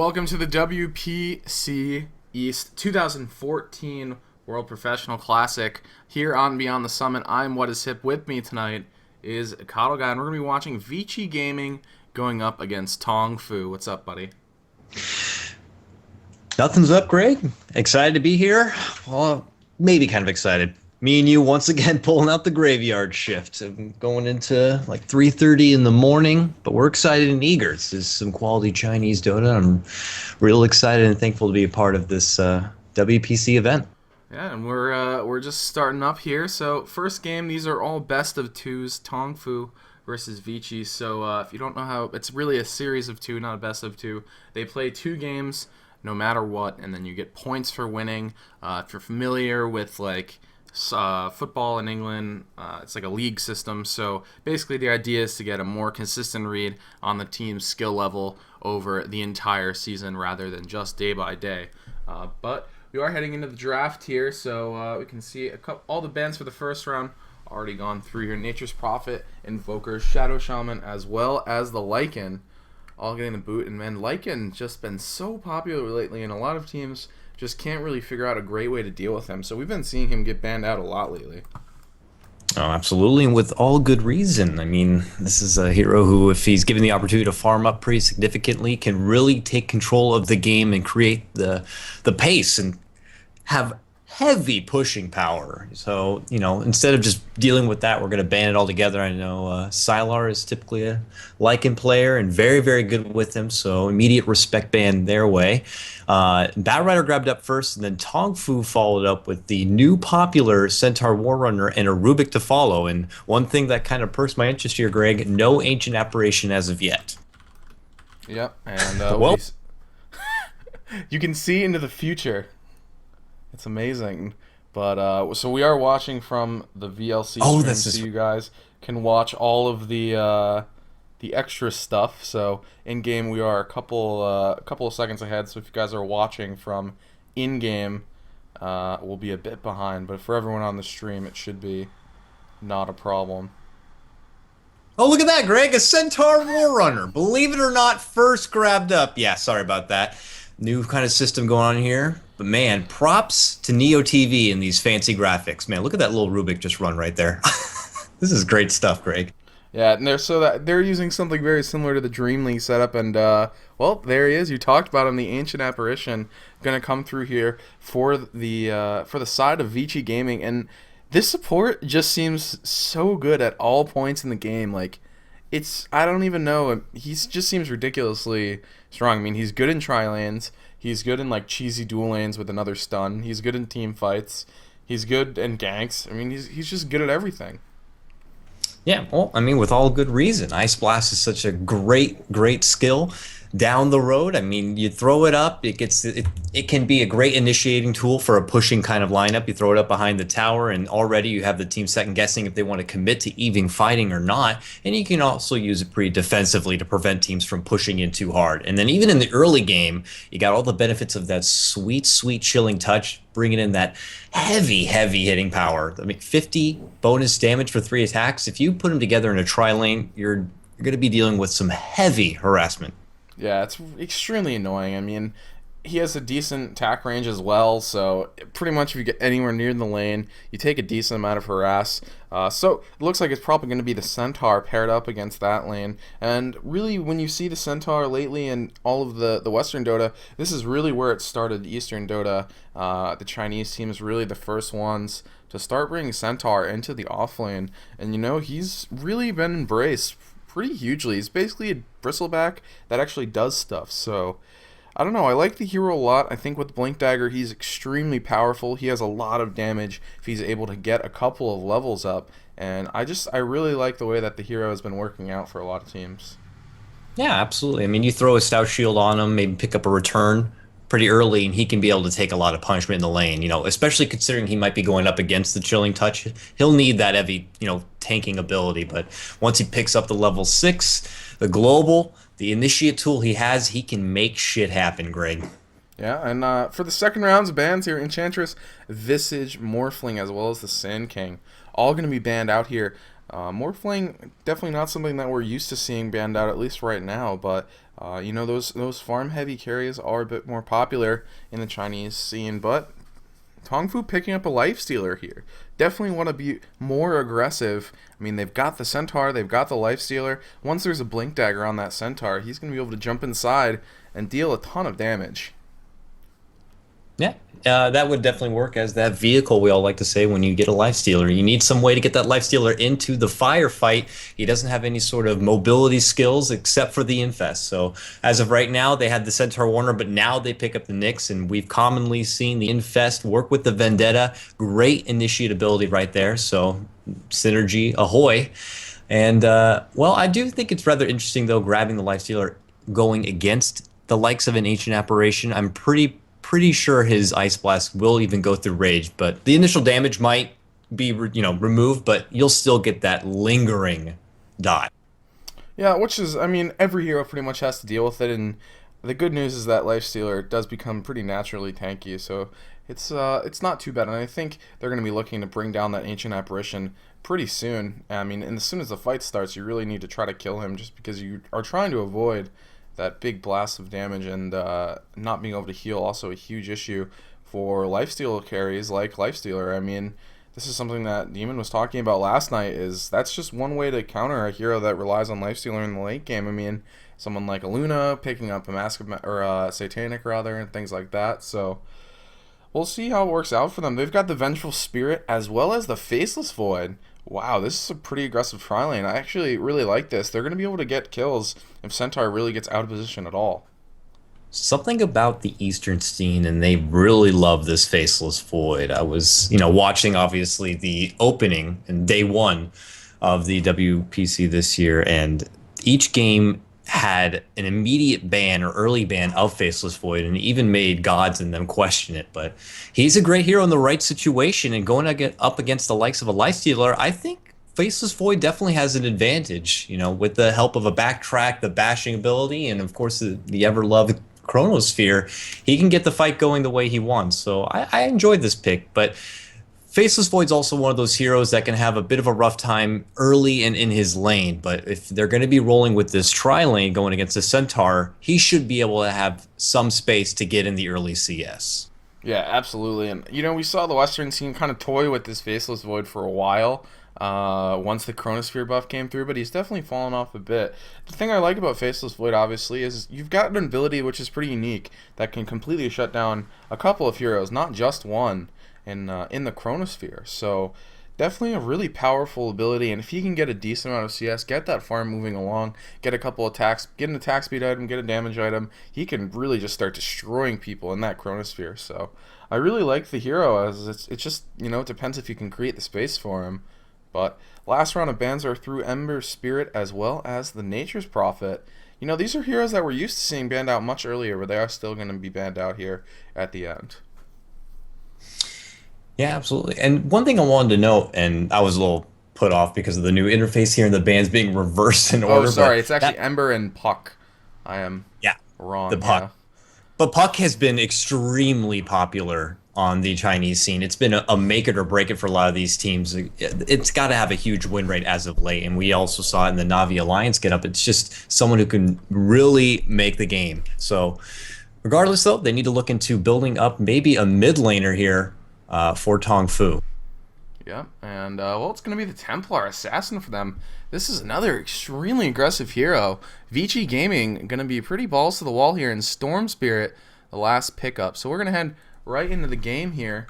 Welcome to the WPC East 2014 World Professional Classic here on Beyond the Summit. I'm What Is Hip. With me tonight is Coddle Guy, and we're going to be watching Vici Gaming going up against Tongfu. What's up, buddy? Nothing's up, Greg. Excited to be here. Well, maybe kind of excited. Me and you once again pulling out the graveyard shift. I'm going into like 3:30 in the morning, but we're excited and eager. This is some quality Chinese Dota. I'm real excited and thankful to be a part of this WPC event. Yeah, and we're just starting up here. So first game, these are all best of twos. Tongfu versus Vici. So if you don't know how, it's really a series of two, not a best of two. They play two games no matter what, and then you get points for winning. If you're familiar with football in England, it's like a league system. So basically the idea is to get a more consistent read on the team's skill level over the entire season rather than just day by day. But we are heading into the draft here, so we can see all the bans for the first round already gone through here. Nature's Prophet, Invoker, Shadow Shaman, as well as the Lycan, all getting the boot. And man, Lycan just been so popular lately, and a lot of teams just can't really figure out a great way to deal with him. So we've been seeing him get banned out a lot lately. Oh, absolutely, and with all good reason. I mean, this is a hero who, if he's given the opportunity to farm up pretty significantly, can really take control of the game and create the pace and have heavy pushing power. So, instead of just dealing with that, we're going to ban it all together. I know Sylar is typically a Lycan player and very, very good with him, so immediate respect ban their way. Bad Rider grabbed up first, and then Tongfu followed up with the new popular Centaur Warrunner and a Rubik to follow. And one thing that kind of perks my interest here, Greg, no Ancient Apparition as of yet. Yep, and well, you can see into the future. It's amazing. But so we are watching from the VLC stream, so you guys can watch all of the extra stuff. So in game we are a couple of seconds ahead. So if you guys are watching from in game, we'll be a bit behind. But for everyone on the stream, it should be not a problem. Oh, look at that, Greg! A Centaur Warrunner. Believe it or not, first grabbed up. Yeah, sorry about that. New kind of system going on here. But man, props to Neo TV and these fancy graphics. Man, look at that little Rubik just run right there. This is great stuff, Greg. Yeah, and they're using something very similar to the Dream League setup, and well, there he is. You talked about him, the Ancient Apparition, gonna come through here for the side of Vici Gaming, and this support just seems so good at all points in the game. Like, I don't even know. He just seems ridiculously strong. I mean, he's good in tri-lanes. He's good in like cheesy dual lanes with another stun. He's good in team fights. He's good in ganks. I mean, he's just good at everything. Yeah, well, I mean, with all good reason. Ice Blast is such a great skill down the road. I mean, you throw it up, it can be a great initiating tool for a pushing kind of lineup. You throw it up behind the tower, and already you have the team second guessing if they want to commit to even fighting or not. And you can also use it pretty defensively to prevent teams from pushing in too hard. And then even in the early game, you got all the benefits of that sweet chilling touch, bringing in that heavy hitting power. I mean, 50 bonus damage for 3 attacks. If you put them together in a tri-lane, you're going to be dealing with some heavy harassment. Yeah, it's extremely annoying. I mean, he has a decent attack range as well, so pretty much if you get anywhere near the lane, you take a decent amount of harass. So it looks like it's probably going to be the Centaur paired up against that lane. And really, when you see the Centaur lately in all of the Western Dota, this is really where it started. Eastern Dota, the Chinese teams really the first ones to start bringing Centaur into the offlane. And he's really been embraced pretty hugely. He's basically a bristleback that actually does stuff. So I don't know. I like the hero a lot. I think with Blink Dagger, he's extremely powerful. He has a lot of damage if he's able to get a couple of levels up. And I really like the way that the hero has been working out for a lot of teams. Yeah, absolutely. I mean, you throw a Stout Shield on him, maybe pick up a return pretty early, and he can be able to take a lot of punishment in the lane, especially considering he might be going up against the Chilling Touch. He'll need that heavy, tanking ability. But once he picks up the level 6, the Global, the Initiate tool he has, he can make shit happen, Greg. Yeah, and for the second rounds of bans here, Enchantress, Visage, Morphling, as well as the Sand King, all going to be banned out here. Morphling, definitely not something that we're used to seeing banned out, at least right now, but those farm heavy carries are a bit more popular in the Chinese scene, but Tongfu picking up a life stealer here. Definitely want to be more aggressive. I mean, they've got the centaur, they've got the life stealer. Once there's a blink dagger on that centaur, he's going to be able to jump inside and deal a ton of damage. Yeah, that would definitely work as that vehicle we all like to say when you get a life stealer. You need some way to get that life stealer into the firefight. He doesn't have any sort of mobility skills except for the infest. So as of right now, they had the Centaur Warner, but now they pick up the Nyx, and we've commonly seen the infest work with the Vendetta. Great initiate ability right there. So synergy, ahoy. And well, I do think it's rather interesting though, grabbing the life stealer going against the likes of an ancient apparition. I'm pretty sure his ice blast will even go through rage, but the initial damage might be removed, but you'll still get that lingering die. Yeah, which is, I mean, every hero pretty much has to deal with it, and the good news is that life stealer does become pretty naturally tanky, so it's not too bad, and I think they're going to be looking to bring down that ancient apparition pretty soon. I mean, and as soon as the fight starts, you really need to try to kill him, just because you are trying to avoid that big blast of damage, and not being able to heal also a huge issue for lifesteal carries like lifestealer. I mean, this is something that Demon was talking about last night. Is that's just one way to counter a hero that relies on lifestealer in the late game. I mean, someone like a Luna picking up a mask of or Satanic rather, and things like that. So we'll see how it works out for them. They've got the Vengeful Spirit as well as the Faceless Void. Wow, this is a pretty aggressive tri-lane. I actually really like this. They're going to be able to get kills if Centaur really gets out of position at all. Something about the Eastern scene, and they really love this Faceless Void. I was, watching obviously the opening and day one of the WPC this year, and each game had an immediate ban or early ban of Faceless Void, and even made gods in them question it. But he's a great hero in the right situation, and going to get up against the likes of a Lifestealer, I think Faceless Void definitely has an advantage, with the help of a backtrack, the bashing ability, and of course the ever-loved Chronosphere. He can get the fight going the way he wants. So I enjoyed this pick, but Faceless Void's also one of those heroes that can have a bit of a rough time early and in his lane, but if they're going to be rolling with this tri-lane going against the Centaur, he should be able to have some space to get in the early CS. Yeah, absolutely. And, we saw the Western scene kind of toy with this Faceless Void for a while once the Chronosphere buff came through, but he's definitely fallen off a bit. The thing I like about Faceless Void, obviously, is you've got an ability which is pretty unique that can completely shut down a couple of heroes, not just one, in the Chronosphere. So definitely a really powerful ability, and if he can get a decent amount of CS, get that farm moving along, get a couple attacks, get an attack speed item, get a damage item, he can really just start destroying people in that Chronosphere. So I really like the hero, as it's just, it depends if you can create the space for him. But last round of bans are through Ember's Spirit as well as the Nature's Prophet. These are heroes that we're used to seeing banned out much earlier, but they are still going to be banned out here at the end. Yeah, absolutely. And one thing I wanted to note, and I was a little put off because of the new interface here and the bands being reversed in Oh, order. sorry, But it's actually Ember and Puck. I am yeah, the wrong, yeah. Puck. But Puck has been extremely popular on the Chinese scene. It's been a make it or break it for a lot of these teams. It's got to have a huge win rate as of late. And we also saw it in the Navi Alliance get up. It's just someone who can really make the game. So regardless, though, they need to look into building up maybe a mid laner here for Tongfu. Yeah, and well, it's going to be the Templar Assassin for them. This is another extremely aggressive hero. Vici Gaming going to be pretty balls to the wall here in Storm Spirit, the last pickup. So we're going to head right into the game here,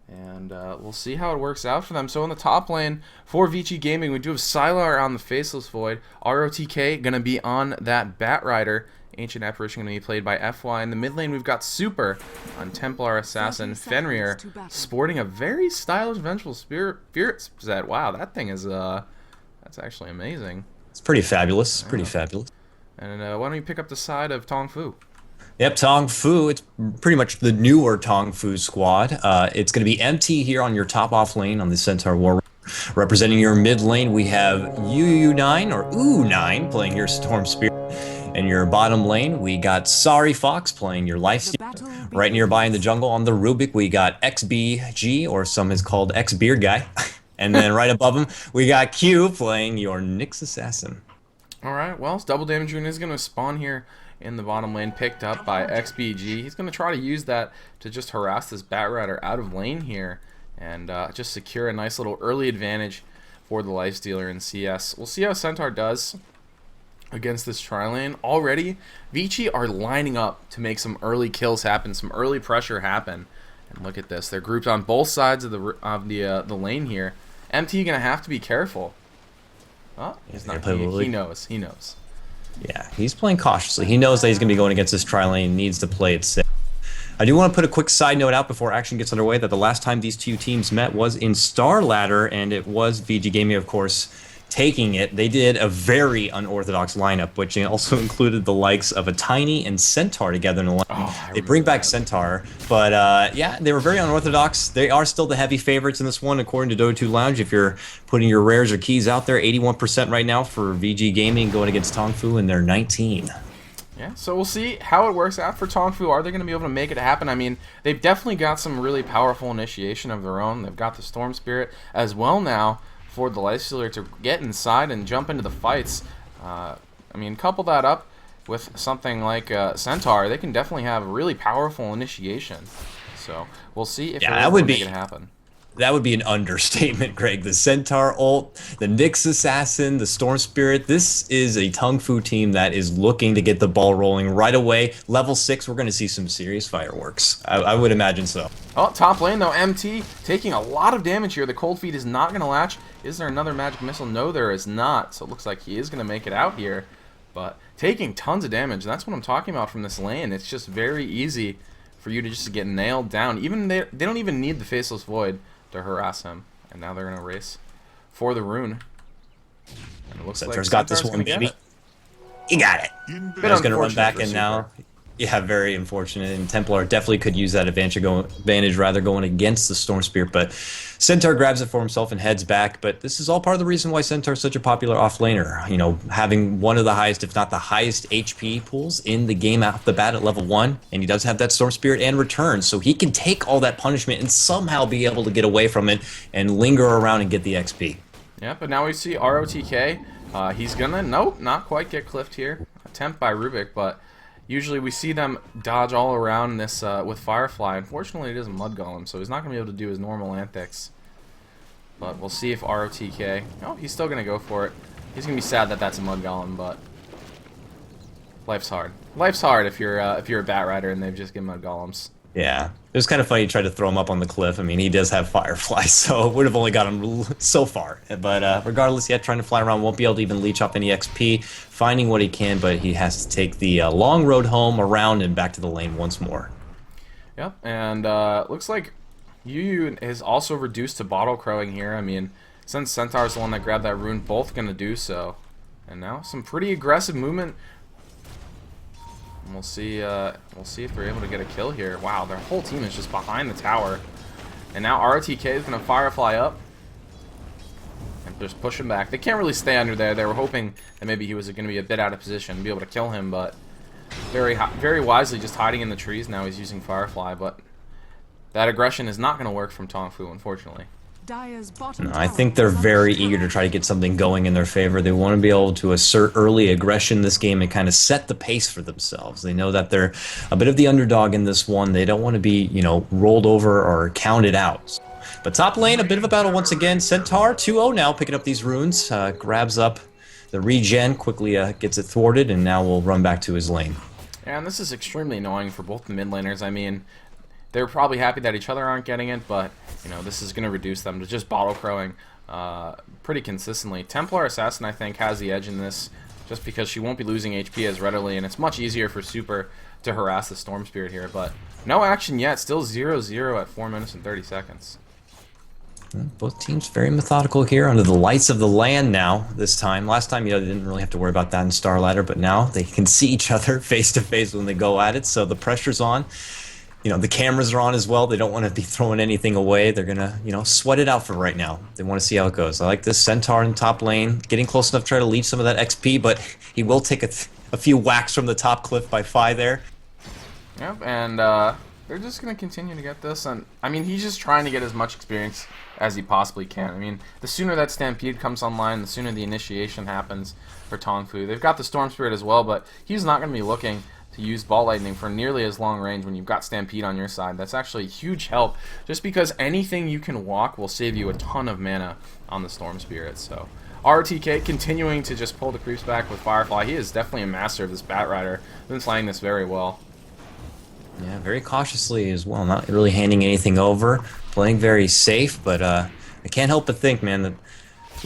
and we'll see how it works out for them. So in the top lane for Vici Gaming, we do have Sylar on the Faceless Void, ROTK going to be on that Bat Rider, Ancient Apparition going to be played by FY. In the mid lane, we've got Super on Templar Assassin. Fenrir sporting a very stylish Vengeful Spirit set. Wow, that thing is that's actually amazing. It's pretty fabulous. Yeah. Pretty fabulous. And why don't you pick up the side of Tongfu? Yep, Tongfu. It's pretty much the newer Tongfu squad. It's going to be MT here on your top off lane on the Centaur War. Representing your mid lane, we have UU9 or Oo9 playing your Storm Spirit. In your bottom lane, we got Sorry Fox playing your Lifesteal. Right nearby in the jungle on the Rubik, we got XBG, or some is called X Beard Guy, And then right above him, we got Q playing your Nyx Assassin. Alright, well, double damage rune is going to spawn here in the bottom lane, picked up by XBG. He's going to try to use that to just harass this Batrider out of lane here and just secure a nice little early advantage for the Lifestealer in CS. We'll see how Centaur does against this tri-lane. Already, Vici are lining up to make some early kills happen, some early pressure happen. And look at this. They're grouped on both sides of the lane here. MT going to have to be careful. Oh, he's not. He knows. He knows. Yeah, he's playing cautiously. He knows that he's going to be going against this tri-lane, needs to play it safe. I do want to put a quick side note out before action gets underway that the last time these two teams met was in Star Ladder, and it was VG Gaming, of course, taking it. They did a very unorthodox lineup, which also included the likes of a Tiny and Centaur together in a line. Oh, they bring back Centaur, but yeah, they were very unorthodox. They are still the heavy favorites in this one, according to Dota 2 Lounge. If you're putting your rares or keys out there, 81% right now for VG Gaming going against Tongfu, and they're 19. Yeah, so we'll see how it works out for Tongfu. Are they going to be able to make it happen? I mean, they've definitely got some really powerful initiation of their own. They've got the Storm Spirit as well now for the Lifestealer to get inside and jump into the fights. I mean, couple that up with something like Centaur, they can definitely have a really powerful initiation. So we'll see if they're able to make it happen. That would be an understatement, Greg. The Centaur ult, the Nyx Assassin, the Storm Spirit. This is a Tongfu team that is looking to get the ball rolling right away. Level 6, we're going to see some serious fireworks. I would imagine so. Oh, top lane, though. MT taking a lot of damage here. The Cold Feet is not going to latch. Is there another Magic Missile? No, there is not. So it looks like he is going to make it out here. But taking tons of damage. That's what I'm talking about from this lane. It's just very easy for you to just get nailed down. Even they don't even need the Faceless Void to harass him, and now they're gonna race for the rune. And it looks Centaur's like got this one, baby. He got it. He's gonna run back in now. Yeah, very unfortunate. And Templar definitely could use that advantage going against the Storm Spirit, but Centaur grabs it for himself and heads back. But this is all part of the reason why Centaur is such a popular offlaner. You know, having one of the highest, if not the highest, HP pools in the game off the bat at level 1, and he does have that Storm Spirit and return, so he can take all that punishment and somehow be able to get away from it and linger around and get the XP. Yeah, but now we see ROTK. He's gonna, nope, not quite get clipped here. Attempt by Rubik, but usually we see them dodge all around this with Firefly. Unfortunately, it is a Mud Golem, so he's not going to be able to do his normal antics. But we'll see if ROTK... Oh, he's still going to go for it. He's going to be sad that that's a Mud Golem, but life's hard. Life's hard if you're a Batrider and they've just given Mud Golems. Yeah. It was kind of funny you tried to throw him up on the cliff. I mean, he does have Firefly, so it would have only got him so far. But regardless, yeah, trying to fly around, won't be able to even leech off any XP, finding what he can, but he has to take the long road home, around, and back to the lane once more. Yep, and looks like Yu is also reduced to bottle crowing here. I mean, since Centaur's the one that grabbed that rune, both going to do so. And now some pretty aggressive movement. And we'll see if they're able to get a kill here. Wow, their whole team is just behind the tower. And now ROTK is going to Firefly up. And just push him back. They can't really stay under there. They were hoping that maybe he was going to be a bit out of position, be able to kill him, but very wisely just hiding in the trees. Now he's using Firefly, but that aggression is not going to work from Tongfu, unfortunately. No, I think they're very eager to try to get something going in their favor. They want to be able to assert early aggression in this game and kind of set the pace for themselves. They know that they're a bit of the underdog in this one. They don't want to be, you know, rolled over or counted out. But top lane, a bit of a battle once again. Centaur 2-0 now, picking up these runes. Grabs up the regen, quickly gets it thwarted, and now will run back to his lane. And this is extremely annoying for both the mid laners. I mean, they're probably happy that each other aren't getting it, but you know, this is going to reduce them to just bottle crowing pretty consistently. Templar Assassin, I think, has the edge in this just because she won't be losing HP as readily, and it's much easier for Super to harass the Storm Spirit here. But no action yet, still 0-0 at 4 minutes and 30 seconds. Both teams very methodical here under the lights of the land now this time. Last time, you know, they didn't really have to worry about that in Star Ladder, but now they can see each other face to face when they go at it, so the pressure's on. You know, the cameras are on as well. They don't want to be throwing anything away. They're going to, you know, sweat it out for right now. They want to see how it goes. I like this Centaur in top lane, getting close enough to try to leech some of that XP, but he will take a few whacks from the top cliff by Phi there. Yep, and they're just going to continue to get this. And I mean, he's just trying to get as much experience as he possibly can. I mean, the sooner that Stampede comes online, the sooner the initiation happens for Tongfu. They've got the Storm Spirit as well, but he's not going to be looking to use Ball Lightning for nearly as long range when you've got Stampede on your side. That's actually a huge help, just because anything you can walk will save you a ton of mana on the Storm Spirit. So RTK continuing to just pull the creeps back with Firefly. He is definitely a master of this Bat Rider. Been playing this very well. Yeah, very cautiously as well. Not really handing anything over. Playing very safe, but I can't help but think, man, that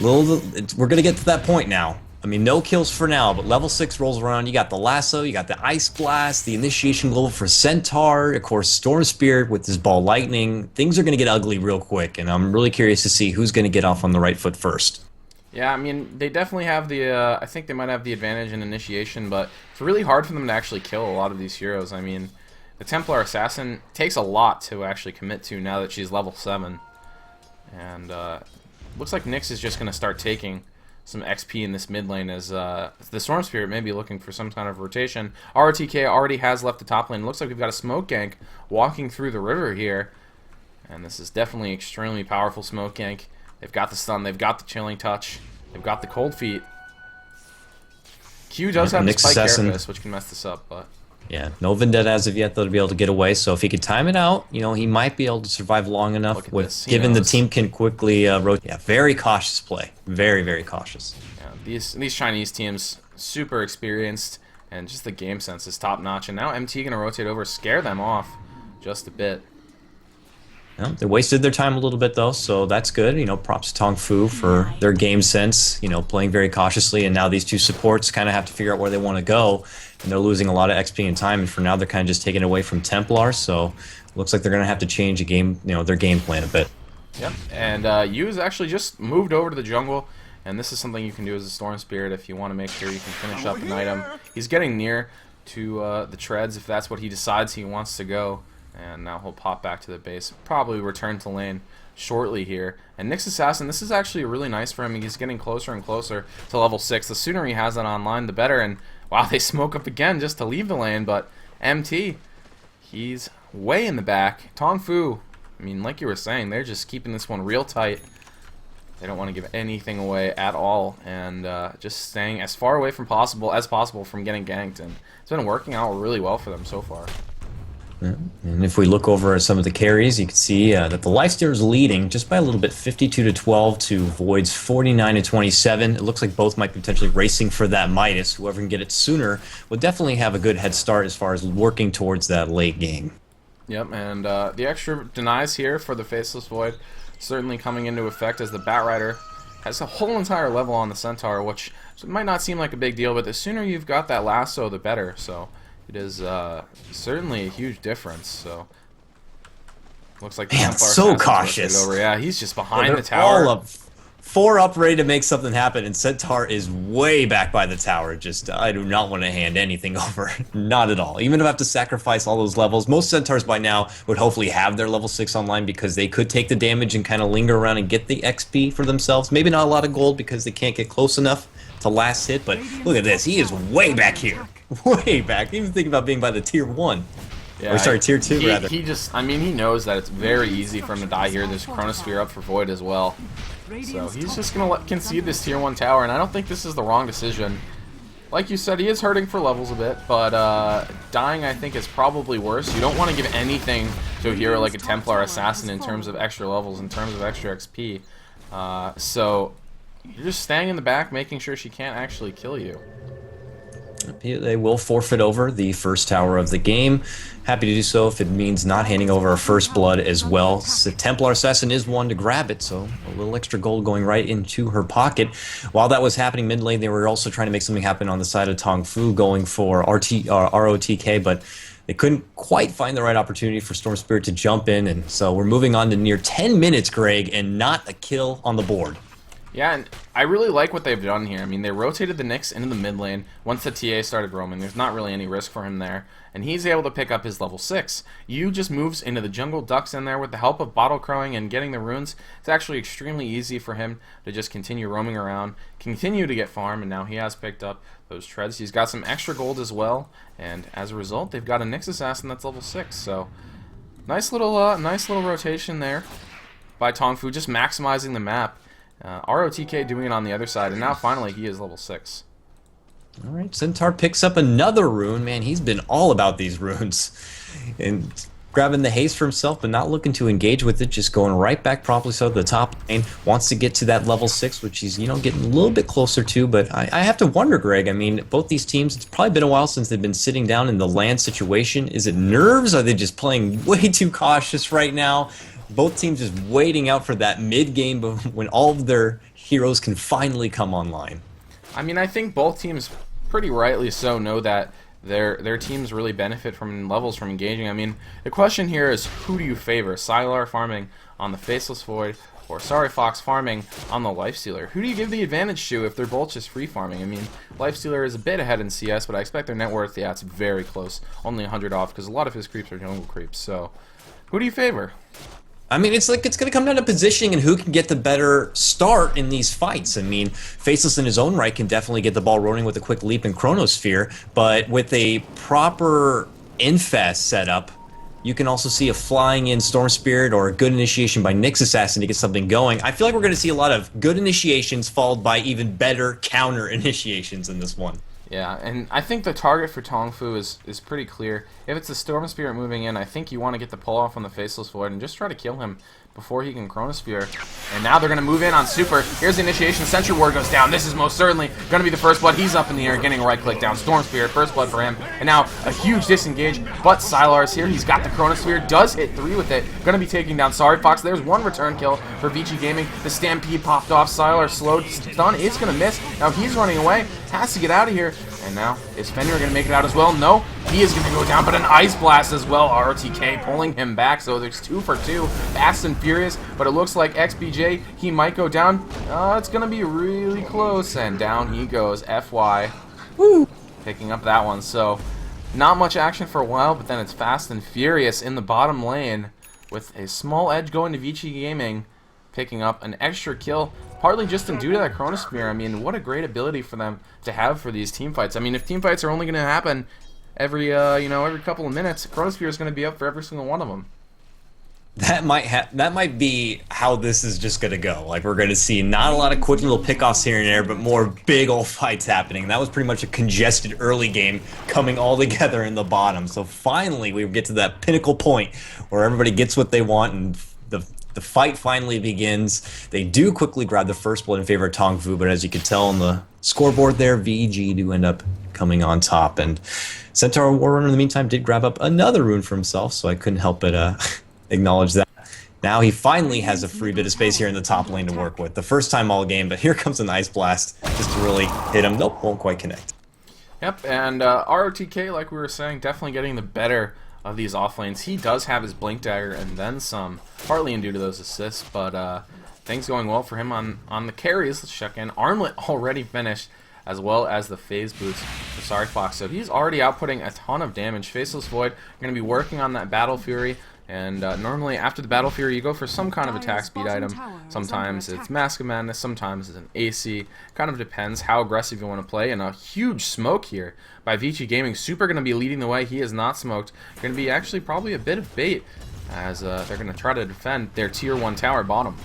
we're going to get to that point now. I mean, no kills for now, but level 6 rolls around. You got the Lasso, you got the Ice Blast, the Initiation Global for Centaur, of course, Storm Spirit with his Ball Lightning. Things are going to get ugly real quick, and I'm really curious to see who's going to get off on the right foot first. Yeah, I mean, they definitely have the, I think they might have the advantage in initiation, but it's really hard for them to actually kill a lot of these heroes. I mean, the Templar Assassin takes a lot to actually commit to now that she's level 7. And looks like Nyx is just going to start taking some XP in this mid lane as the Storm Spirit may be looking for some kind of rotation. RTK already has left the top lane. Looks like we've got a smoke gank walking through the river here. And this is definitely extremely powerful smoke gank. They've got the stun, they've got the chilling touch, they've got the cold feet. Q does have the spike carapace, which can mess this up, but yeah, no Vendetta as of yet, though, to be able to get away. So if he could time it out, you know, he might be able to survive long enough. Given the team can quickly rotate. Yeah, very cautious play. Very, very cautious. Yeah, these Chinese teams, super experienced, and just the game sense is top notch. And now MT going to rotate over, scare them off just a bit. Yeah, they wasted their time a little bit, though, so that's good. You know, props to Tongfu for their game sense, you know, playing very cautiously. And now these two supports kind of have to figure out where they want to go. And they're losing a lot of XP and time. And for now, they're kind of just taking it away from Templar. So it looks like they're going to have to change their game plan a bit. Yep, and Yu's actually just moved over to the jungle. And this is something you can do as a Storm Spirit if you want to make sure you can finish up an item. He's getting near to the treads if that's what he decides he wants to go. And now he'll pop back to the base. Probably return to lane shortly here. And Nyx Assassin, this is actually really nice for him. He's getting closer and closer to level 6. The sooner he has it online, the better. And wow, they smoke up again just to leave the lane. But MT, he's way in the back. Tongfu, I mean, like you were saying, they're just keeping this one real tight. They don't want to give anything away at all. And just staying as far away from as possible from getting ganked. And it's been working out really well for them so far. Yeah. And if we look over at some of the carries, you can see that the Lifesteal is leading just by a little bit, 52-12 to Void's 49-27. It looks like both might be potentially racing for that Midas. Whoever can get it sooner will definitely have a good head start as far as working towards that late game. Yep, and the extra denies here for the Faceless Void certainly coming into effect as the Bat Rider has a whole entire level on the Centaur, which might not seem like a big deal, but the sooner you've got that lasso, the better. So it is certainly a huge difference. So looks like the Man, so cautious. over. Yeah, he's just behind the tower. All up, 4 up, ready to make something happen, and Centaur is way back by the tower. Just I do not want to hand anything over, not at all. Even if I have to sacrifice all those levels, most Centaurs by now would hopefully have their level 6 online because they could take the damage and kind of linger around and get the XP for themselves. Maybe not a lot of gold because they can't get close enough to last hit, but look at this. He is way back here. Way back. Even thinking about being by the tier 1. Yeah, or sorry, tier 2 rather. He just, I mean, he knows that it's very easy for him to die here. There's Chronosphere up for Void as well. So he's just going to concede this tier 1 tower, and I don't think this is the wrong decision. Like you said, he is hurting for levels a bit, but dying, I think, is probably worse. You don't want to give anything to a hero like a Templar Assassin in terms of extra levels, in terms of extra XP. So you're just staying in the back, making sure she can't actually kill you. They will forfeit over the first tower of the game. Happy to do so if it means not handing over our first blood as well. The Templar Assassin is one to grab it, so a little extra gold going right into her pocket. While that was happening mid lane, they were also trying to make something happen on the side of Tongfu, going for ROTK, but they couldn't quite find the right opportunity for Storm Spirit to jump in, and so we're moving on to near 10 minutes, Greg, and not a kill on the board. Yeah, and I really like what they've done here. I mean, they rotated the Nyx into the mid lane once the TA started roaming. There's not really any risk for him there, and he's able to pick up his level 6. Yu just moves into the jungle, ducks in there with the help of bottle crowing and getting the runes. It's actually extremely easy for him to just continue roaming around, continue to get farm, and now he has picked up those treads. He's got some extra gold as well, and as a result, they've got a Nyx Assassin that's level 6, so Nice little rotation there by Tongfu, just maximizing the map. ROTK doing it on the other side, and now finally he is level 6. All right, Centaur picks up another rune. Man, he's been all about these runes. And grabbing the haste for himself, but not looking to engage with it, just going right back promptly so the top lane. Wants to get to that level 6, which he's, getting a little bit closer to. But I have to wonder, Greg, I mean, both these teams, it's probably been a while since they've been sitting down in the land situation. Is it nerves? Are they just playing way too cautious right now? Both teams just waiting out for that mid-game when all of their heroes can finally come online. I mean, I think both teams, pretty rightly so, know that their teams really benefit from levels from engaging. I mean, the question here is, who do you favor? Sylar farming on the Faceless Void, or Sorry Fox farming on the Lifestealer? Who do you give the advantage to if they're both just free farming? I mean, Lifestealer is a bit ahead in CS, but I expect their net worth, yeah, it's very close. Only 100 off, because a lot of his creeps are jungle creeps. So, who do you favor? I mean, it's going to come down to positioning and who can get the better start in these fights. I mean, Faceless in his own right can definitely get the ball rolling with a quick leap in Chronosphere, but with a proper Infest setup, you can also see a flying in Storm Spirit or a good initiation by Nyx Assassin to get something going. I feel like we're going to see a lot of good initiations followed by even better counter initiations in this one. Yeah, and I think the target for Tongfu is pretty clear. If it's the Storm Spirit moving in, I think you want to get the pull off on the Faceless Void and just try to kill him before he can Chronosphere. And now they're going to move in on Super. Here's the initiation. Sentry Ward goes down. This is most certainly going to be the first blood. He's up in the air, getting a right click down. Storm Spirit, first blood for him. And now a huge disengage, but Sylar's here. He's got the Chronosphere, does hit 3 with it. Going to be taking down Sorry Fox. There's one return kill for Vici Gaming. The Stampede popped off. Sylar slowed. Stun is going to miss. Now he's running away. Has to get out of here. And now, is Fenrir going to make it out as well? No, he is going to go down, but an Ice Blast as well. ROTK pulling him back, so there's 2 for 2. Fast and furious, but it looks like XBJ, he might go down. It's going to be really close, and down he goes. FY. Woo! Picking up that one, so not much action for a while, but then it's fast and furious in the bottom lane with a small edge going to Vici Gaming, picking up an extra kill, partly just due to that Chronosphere. I mean, what a great ability for them to have for these team fights. I mean, if team fights are only going to happen every every couple of minutes, Chronosphere is going to be up for every single one of them. That might be how this is just going to go. Like, we're going to see not a lot of quick little pickoffs here and there, but more big old fights happening. That was pretty much a congested early game coming all together in the bottom. So finally, we get to that pinnacle point where everybody gets what they want and the fight finally begins. They do quickly grab the first blood in favor of Tongfu, but as you can tell on the scoreboard there, VG do end up coming on top. And Centaur Warrunner in the meantime did grab up another rune for himself, so I couldn't help but acknowledge that. Now he finally has a free bit of space here in the top lane to work with. The first time all game, but here comes an Ice Blast just to really hit him. Nope, won't quite connect. Yep, and ROTK, like we were saying, definitely getting the better of these off lanes. He does have his Blink Dagger and then some, partly due to those assists, but things going well for him on the carries. Let's check in. Armlet already finished, as well as the phase boost for Sorry Fox, so he's already outputting a ton of damage. Faceless Void going to be working on that Battle Fury, and normally after the Battle Fury you go for some kind of attack speed item. Sometimes it's Mask of Madness, sometimes it's an AC. Kind of depends how aggressive you want to play, and a huge smoke here by Vici Gaming. Super going to be leading the way. He is not smoked. Going to be actually probably a bit of bait as they're going to try to defend their tier 1 tower bottom.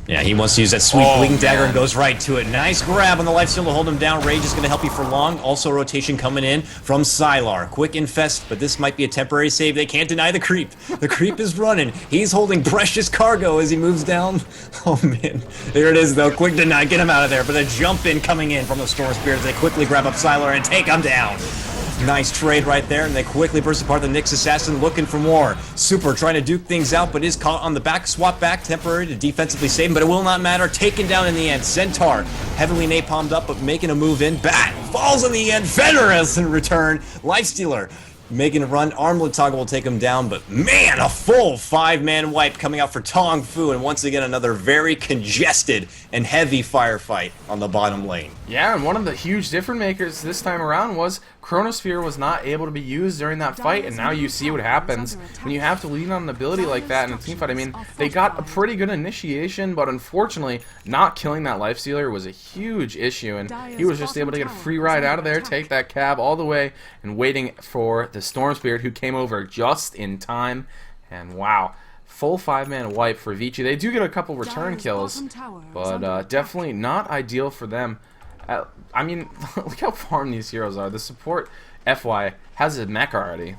Yeah, he wants to use that sweet Blink Dagger and goes right to it. Nice grab on the lifesteal to hold him down. Rage is going to help you for long. Also rotation coming in from Sylar. Quick infest, but this might be a temporary save. They can't deny the creep. The creep is running. He's holding precious cargo as he moves down. Oh, man. There it is, though. Quick deny. Get him out of there. But a jump in coming in from the Storm Spirits. They quickly grab up Sylar and take him down. Nice trade right there, and they quickly burst apart the Nyx Assassin looking for more. Super trying to duke things out, but is caught on the back. Swap back, temporary to defensively save him, but it will not matter. Taken down in the end. Centaur heavily napalmed up, but making a move in. Bat falls in the end. Fenris in return. Lifestealer making a run. Armlet Toggle will take him down, but man, a full 5-man wipe coming out for Tongfu, and once again another very congested and heavy firefight on the bottom lane. Yeah, and one of the huge difference makers this time around was Chronosphere was not able to be used during that fight, and now you see what happens when you have to lean on an ability like that in a team fight. I mean, they got a pretty good initiation, but unfortunately, not killing that Lifestealer was a huge issue, and he was just able to get a free ride out of there, take that cab all the way, and waiting for the Storm Spirit, who came over just in time. And wow, full 5-man wipe for Vici. They do get a couple return kills, but definitely not ideal for them. I mean, look how farm these heroes are. The support, FY, has a mech already.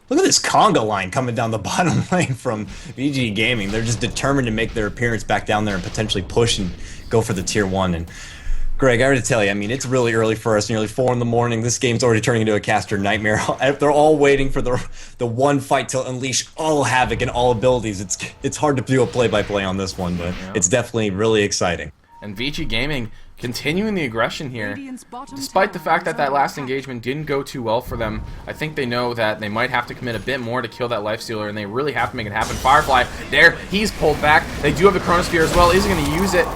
Look at this conga line coming down the bottom lane from VG Gaming. They're just determined to make their appearance back down there and potentially push and go for the tier 1. And Greg, I already tell you, I mean, it's really early for us, nearly 4 in the morning. This game's already turning into a caster nightmare. They're all waiting for the one fight to unleash all havoc and all abilities. It's hard to do a play-by-play on this one, but it's definitely really exciting. And Vici Gaming continuing the aggression here. Despite the fact that that last engagement didn't go too well for them, I think they know that they might have to commit a bit more to kill that Lifestealer, and they really have to make it happen. Firefly, there, he's pulled back. They do have the Chronosphere as well. Is he going to use it?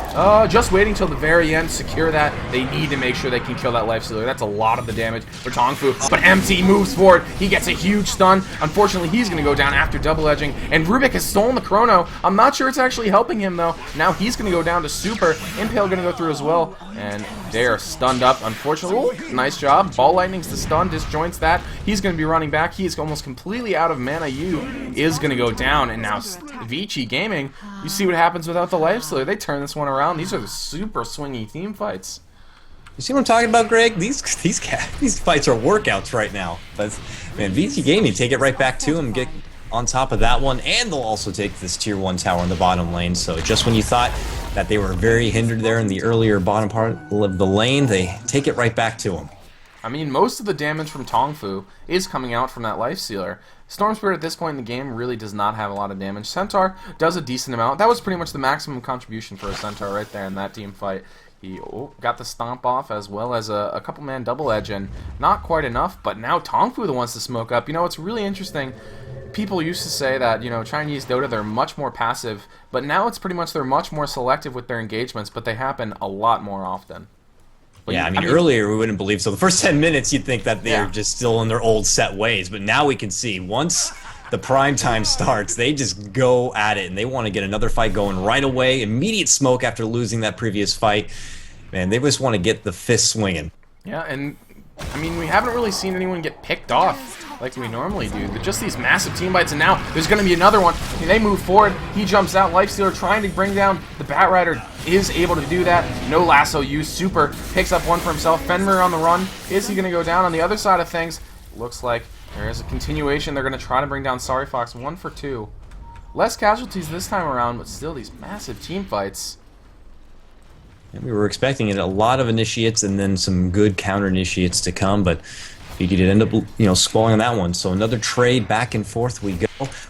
Just waiting till the very end to secure that. They need to make sure they can kill that Lifestealer. That's a lot of the damage for Tongfu, but MT moves forward. He gets a huge stun. Unfortunately, he's going to go down after double edging, and Rubik has stolen the Chrono. I'm not sure it's actually helping him, though. Now he's going to go down to Super. Impale going to go through as well. And they are stunned up, unfortunately. Ooh, nice job. Ball Lightning's the stun, disjoints that. He's going to be running back. He is almost completely out of mana. You is going to go down. And now Vici Gaming, you see what happens without the Lifestealer. They turn this one around. These are the super swingy team fights. You see what I'm talking about, Greg? These fights are workouts right now. But man, Vici Gaming take it right back to him, get on top of that one, and they'll also take this tier 1 tower in the bottom lane. So just when you thought that they were very hindered there in the earlier bottom part of the lane, they take it right back to them. I mean, most of the damage from Tongfu is coming out from that Lifestealer. Storm Spirit at this point in the game really does not have a lot of damage. Centaur does a decent amount. That was pretty much the maximum contribution for a Centaur right there in that team fight. He got the stomp off as well as a couple man double edge, and not quite enough, but now Tongfu the wants to smoke up. You know, it's really interesting. People used to say that, you know, Chinese Dota, they're much more passive, but now it's pretty much they're much more selective with their engagements, but they happen a lot more often. But yeah, I mean, earlier we wouldn't believe so. The first 10 minutes you'd think that they're just still in their old set ways, but now we can see once the prime time starts, they just go at it, and they want to get another fight going right away. Immediate smoke after losing that previous fight. Man, they just want to get the fist swinging. Yeah, and I mean, we haven't really seen anyone get picked off like we normally do. But just these massive team fights, and now there's going to be another one. And they move forward. He jumps out. Lifestealer trying to bring down the Batrider is able to do that. No lasso use. Super picks up one for himself. Fenrir on the run. Is he going to go down? On the other side of things, looks like there is a continuation. They're going to try to bring down Sorry Fox. 1 for 2. Less casualties this time around, but still these massive team fights. And we were expecting it, a lot of initiates and then some good counter initiates to come, but he did end up, squalling on that one. So another trade, back and forth we go.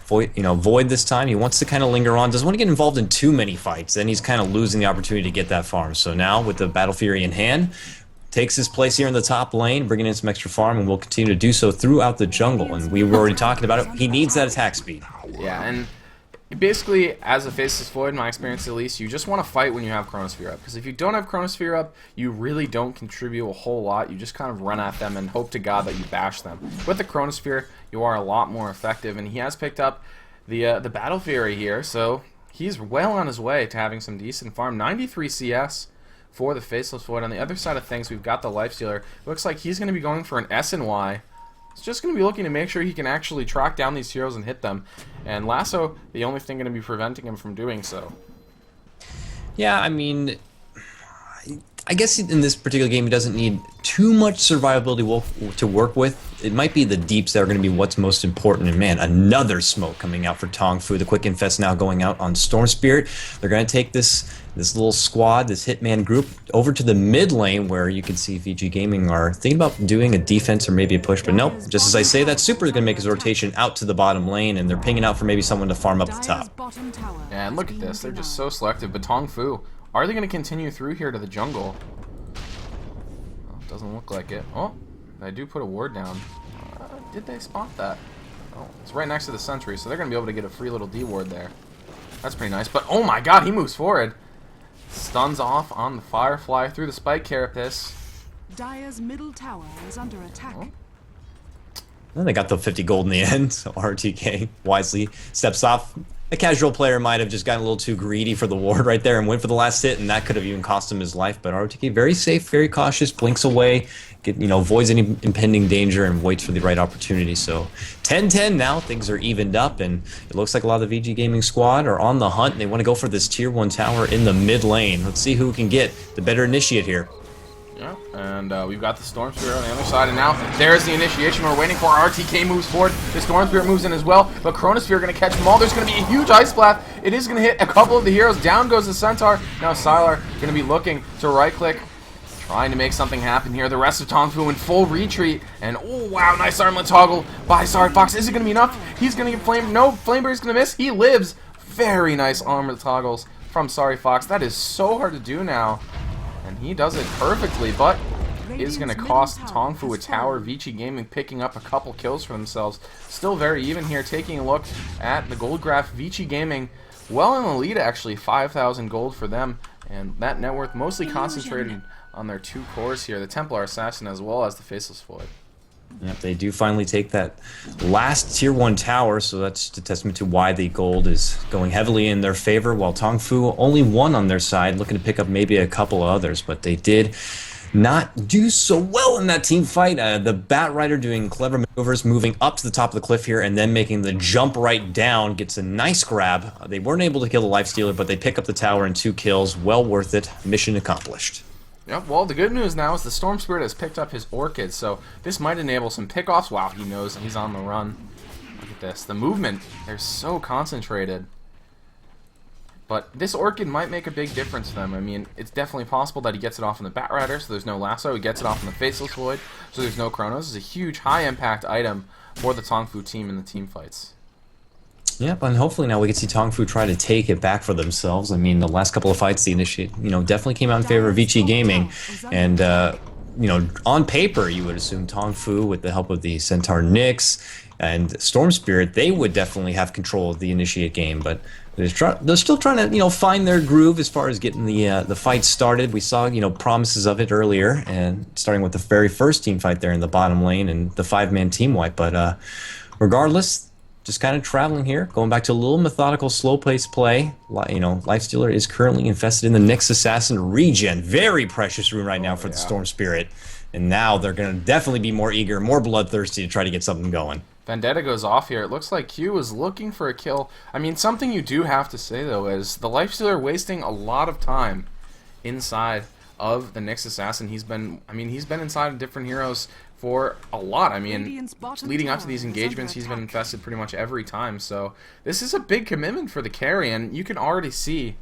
Void this time. He wants to kind of linger on. Doesn't want to get involved in too many fights. Then he's kind of losing the opportunity to get that farm. So now with the Battle Fury in hand, takes his place here in the top lane, bringing in some extra farm, and will continue to do so throughout the jungle. And we were already talking about it. He needs that attack speed. Yeah, and basically, as a Faceless Void, in my experience at least, you just want to fight when you have Chronosphere up. Because if you don't have Chronosphere up, you really don't contribute a whole lot. You just kind of run at them and hope to God that you bash them. With the Chronosphere, you are a lot more effective, and he has picked up the Battle Fury here, so he's well on his way to having some decent farm. 93 CS for the Faceless Void. On the other side of things, we've got the Lifestealer. Looks like he's going to be going for an SNY. He's just going to be looking to make sure he can actually track down these heroes and hit them. And Lasso, the only thing going to be preventing him from doing so. Yeah, I mean, I guess in this particular game he doesn't need too much survivability to work with. It might be the deeps that are going to be what's most important. And man, another smoke coming out for Tongfu. The Quick Infest now going out on Storm Spirit. They're going to take this little squad, this Hitman group, over to the mid lane where you can see VG Gaming are thinking about doing a defense or maybe a push. But nope, just as I say that, Super is going to make his rotation out to the bottom lane, and they're pinging out for maybe someone to farm up the top. And look at this. They're just so selective. But Tongfu, are they going to continue through here to the jungle? Well, doesn't look like it. Oh, they do put a ward down. Did they spot that? Oh, it's right next to the sentry, so they're going to be able to get a free little D ward there. That's pretty nice. But oh my god, he moves forward. Stuns off on the Firefly through the Spike Carapace. Dire's middle tower is under attack. Oh. And they got the 50 gold in the end, so RTK wisely steps off, A casual player might have just gotten a little too greedy for the ward right there and went for the last hit, and that could have even cost him his life. But ROTK very safe, very cautious, blinks away, avoids any impending danger and waits for the right opportunity. So 10-10 now, things are evened up, and it looks like a lot of the VG Gaming squad are on the hunt, and they want to go for this tier 1 tower in the mid lane. Let's see who can get the better initiate here. Yeah, and we've got the Storm Spirit on the other side, and now there's the initiation we're waiting for. RTK moves forward, the Storm Spirit moves in as well, but Chronosphere going to catch them all. There's going to be a huge Ice Blast. It is going to hit a couple of the heroes. Down goes the Centaur. Now Sylar going to be looking to right-click, trying to make something happen here. The rest of Tongfu in full retreat, and oh wow, nice armlet toggle by Sorry Fox. Is it going to be enough? He's going to get flame. No, Flamebear's going to miss. He lives. Very nice armlet toggles from Sorry Fox. That is so hard to do now. And he does it perfectly, but is going to cost Tongfu a tower. Vici Gaming picking up a couple kills for themselves. Still very even here. Taking a look at the gold graph, Vici Gaming well in the lead actually. 5,000 gold for them, and that net worth mostly concentrated on their 2 cores here, the Templar Assassin as well as the Faceless Void. Yep, they do finally take that last tier 1 tower, so that's just a testament to why the gold is going heavily in their favor, while Tongfu only 1 on their side, looking to pick up maybe a couple of others, but they did not do so well in that team fight. The Bat Rider doing clever maneuvers, moving up to the top of the cliff here, and then making the jump right down, gets a nice grab. They weren't able to kill the Lifestealer, but they pick up the tower in 2 kills. Well worth it. Mission accomplished. Yep, well, the good news now is the Storm Spirit has picked up his Orchid, so this might enable some pickoffs. Wow, he knows he's on the run. Look at this. The movement, they're so concentrated. But this Orchid might make a big difference for them. I mean, it's definitely possible that he gets it off in the Bat Rider, so there's no lasso. He gets it off in the Faceless Void, so there's no Chronos. It's a huge, high-impact item for the Tongfu team in the team fights. Yep, and hopefully now we can see Tongfu try to take it back for themselves. I mean, the last couple of fights, the initiate, definitely came out in favor of Vici Gaming, and on paper, you would assume Tongfu, with the help of the Centaur Nyx and Storm Spirit, they would definitely have control of the initiate game, but they're still trying to, find their groove as far as getting the fight started. We saw, promises of it earlier, and starting with the very first team fight there in the bottom lane and the 5-man team wipe, but regardless, just kind of traveling here, going back to a little methodical, slow-paced play. Lifestealer is currently infested in the Nyx Assassin regen. Very precious rune right now for the Storm Spirit. And now they're going to definitely be more eager, more bloodthirsty to try to get something going. Vendetta goes off here. It looks like Q is looking for a kill. I mean, something you do have to say, though, is the Lifestealer wasting a lot of time inside of the Nyx Assassin. He's been inside of different heroes for a lot. I mean, leading up to these engagements, he's been infested pretty much every time. So this is a big commitment for the carry, and you can already see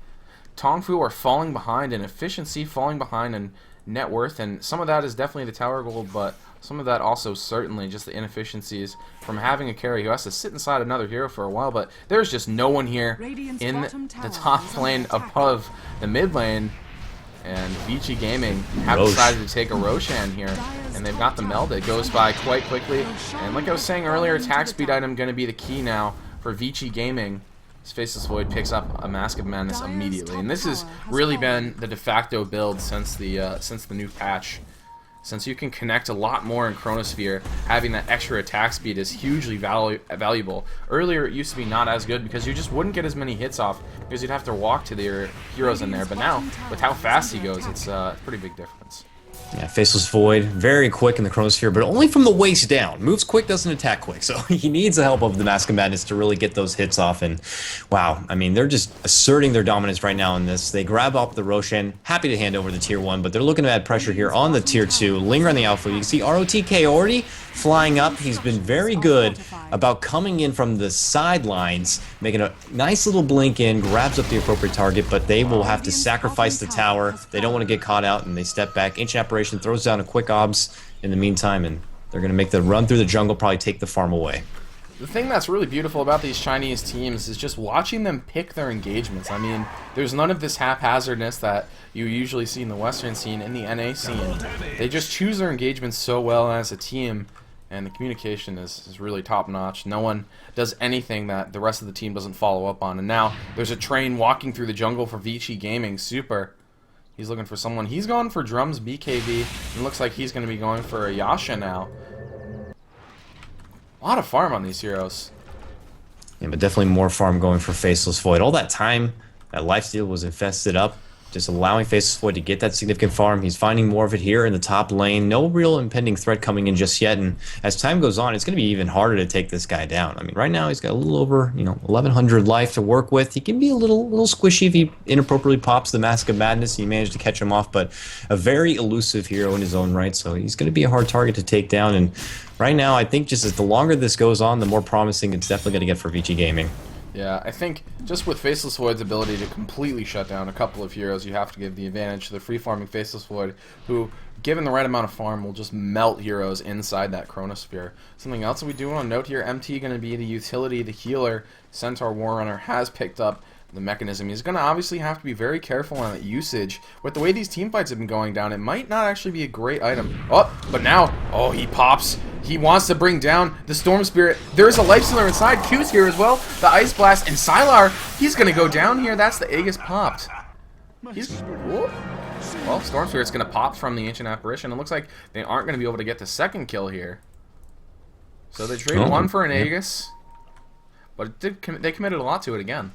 Tongfu are falling behind in efficiency, falling behind in net worth, and some of that is definitely the tower gold, but some of that also certainly just the inefficiencies from having a carry who has to sit inside another hero for a while. But there's just no one here in the top lane above the mid lane. And Vici Gaming have decided to take a Roshan here, and they've got the meld. It goes by quite quickly, and like I was saying earlier, attack speed item going to be the key now for Vici Gaming. His Faceless Void picks up a Mask of Madness immediately, and this has really been the de facto build since the new patch. Since you can connect a lot more in Chronosphere, having that extra attack speed is hugely valuable. Earlier, it used to be not as good because you just wouldn't get as many hits off because you'd have to walk to their heroes in there. But now, with how fast he goes, it's a pretty big difference. Yeah, Faceless Void, very quick in the Chronosphere, but only from the waist down. Moves quick, doesn't attack quick, so he needs the help of the Mask of Madness to really get those hits off, and wow, I mean, they're just asserting their dominance right now in this. They grab up the Roshan, happy to hand over the Tier 1, but they're looking to add pressure here on the Tier 2, linger on the Alpha. You can see ROTK already flying up. He's been very good about coming in from the sidelines, making a nice little blink in, grabs up the appropriate target, but they will have to sacrifice the tower. They don't want to get caught out, and they step back. Ancient Apparition throws down a quick obs in the meantime, and they're going to make the run through the jungle, probably take the farm away. The thing that's really beautiful about these Chinese teams is just watching them pick their engagements. I mean, there's none of this haphazardness that you usually see in the Western scene, in the NA scene. They just choose their engagements so well as a team, and the communication is really top-notch. No one does anything that the rest of the team doesn't follow up on. And now there's a train walking through the jungle for Vici Gaming. Super. He's looking for someone. He's going for Drums BKB, and looks like he's going to be going for a Yasha now. A lot of farm on these heroes. Yeah, but definitely more farm going for Faceless Void. All that time that Lifesteal was infested up, just allowing Faceless Void to get that significant farm. He's finding more of it here in the top lane. No real impending threat coming in just yet. And as time goes on, it's going to be even harder to take this guy down. I mean, right now he's got a little over, 1,100 life to work with. He can be a little squishy if he inappropriately pops the Mask of Madness. You managed to catch him off, but a very elusive hero in his own right. So he's going to be a hard target to take down. And right now, I think just as the longer this goes on, the more promising it's definitely going to get for Vici Gaming. Yeah, I think just with Faceless Void's ability to completely shut down a couple of heroes, you have to give the advantage to the free-farming Faceless Void, who, given the right amount of farm, will just melt heroes inside that Chronosphere. Something else that we do want to note here, MT going to be the utility, the healer. Centaur Warrunner has picked up the mechanism. He's going to obviously have to be very careful on that usage. With the way these team fights have been going down, it might not actually be a great item. Oh, but now, he pops. He wants to bring down the Storm Spirit. There's a Lifestealer inside. Q's here as well. The Ice Blast and Sylar. He's going to go down here. That's the Aegis popped. Well, Storm Spirit's going to pop from the Ancient Apparition. It looks like they aren't going to be able to get the second kill here. So they traded one for an Aegis. But they committed a lot to it again.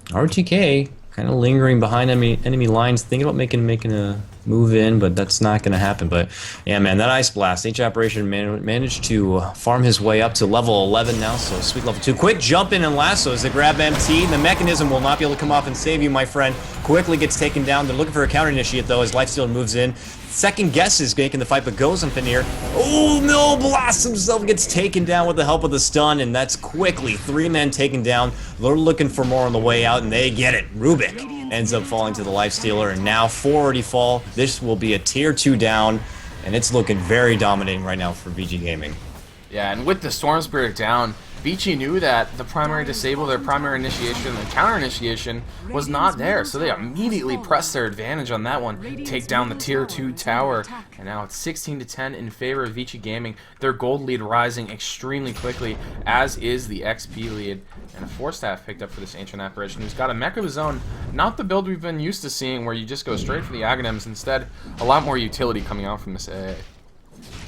RTK kind of lingering behind enemy lines, thinking about making a move in, but that's not going to happen. But yeah, man, that Ice Blast, Ancient Apparition managed to farm his way up to level 11 now, so sweet level 2. Quick jump in and lassos to grab MT. The mechanism will not be able to come off and save you, my friend. Quickly gets taken down. They're looking for a counter initiate though as Lifesteal moves in. Second guess is making the fight, but goes on Fenrir. Oh no, Blast himself gets taken down with the help of the stun, and that's quickly 3 men taken down. They're looking for more on the way out, and they get it. Rubik ends up falling to the Lifestealer, and now 4 already fall. This will be a tier 2 down, and it's looking very dominating right now for Vici Gaming. Yeah, and with the Storm Spirit down, Vici knew that the primary disable, their primary initiation, and counter initiation was not there, so they immediately pressed their advantage on that one, take down the tier 2 tower, and now it's 16-10 in favor of Vici Gaming. Their gold lead rising extremely quickly, as is the XP lead, and a 4-staff picked up for this Ancient Apparition, who's got a mech of his own, not the build we've been used to seeing where you just go straight for the Aghanims, instead a lot more utility coming out from this AA.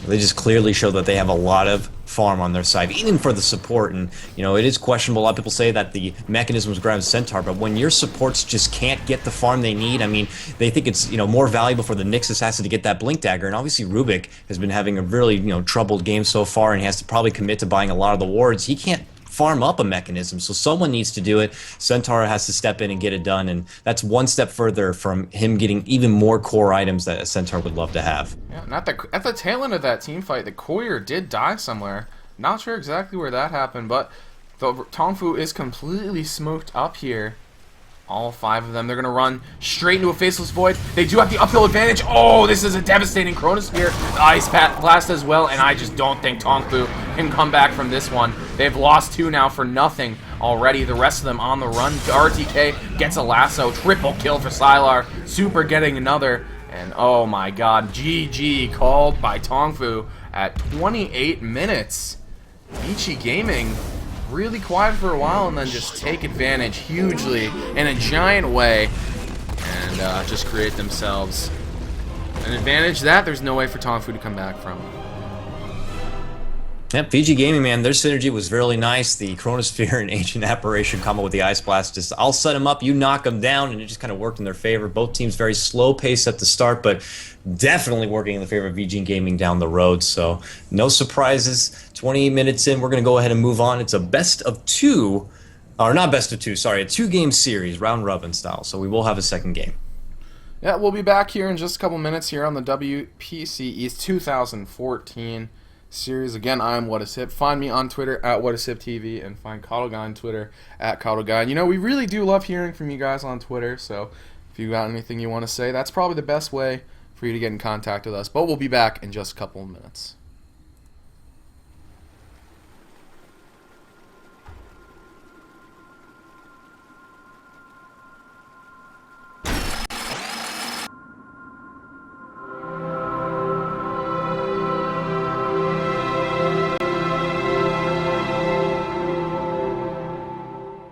They just clearly show that they have a lot of farm on their side, even for the support. And, it is questionable. A lot of people say that the mechanism was grabbing Centaur, but when your supports just can't get the farm they need, I mean, they think it's, more valuable for the Nyx Assassin to get that Blink Dagger. And obviously Rubik has been having a really, troubled game so far, and he has to probably commit to buying a lot of the wards. He can't farm up a mechanism, so someone needs to do it. Centaur has to step in and get it done, and that's one step further from him getting even more core items that a Centaur would love to have. Yeah, at the tail end of that team fight, the courier did die somewhere. Not sure exactly where that happened, but the Tongfu is completely smoked up here. All 5 of them, they're going to run straight into a Faceless Void. They do have the uphill advantage. Oh, this is a devastating Chronosphere. The Ice Blast as well, and I just don't think Tongfu can come back from this one. They've lost 2 now for nothing already. The rest of them on the run. RTK gets a lasso. Triple kill for Sylar. Super getting another. And oh my god, GG called by Tongfu at 28 minutes. Vici Gaming really quiet for a while and then just take advantage hugely in a giant way and just create themselves an advantage that there's no way for Tongfu to come back from. Yep, Vici Gaming, man, their synergy was really nice. The Chronosphere and Ancient Apparition combo with the Ice Blast, just I'll set them up, you knock them down, and it just kind of worked in their favor. Both teams very slow pace at the start, but definitely working in the favor of Vici Gaming down the road. So no surprises. 28 minutes in, we're going to go ahead and move on. It's a best of 2, or not best of 2, sorry, a 2-game series, round robin style. So we will have a second game. Yeah, we'll be back here in just a couple minutes here on the WPC East 2014 series. Again, I'm What Is Hip. Find me on Twitter at What Is Hip TV, and find Coddleguy on Twitter at Coddleguy. And we really do love hearing from you guys on Twitter, so if you got anything you want to say, that's probably the best way for you to get in contact with us. But we'll be back in just a couple of minutes.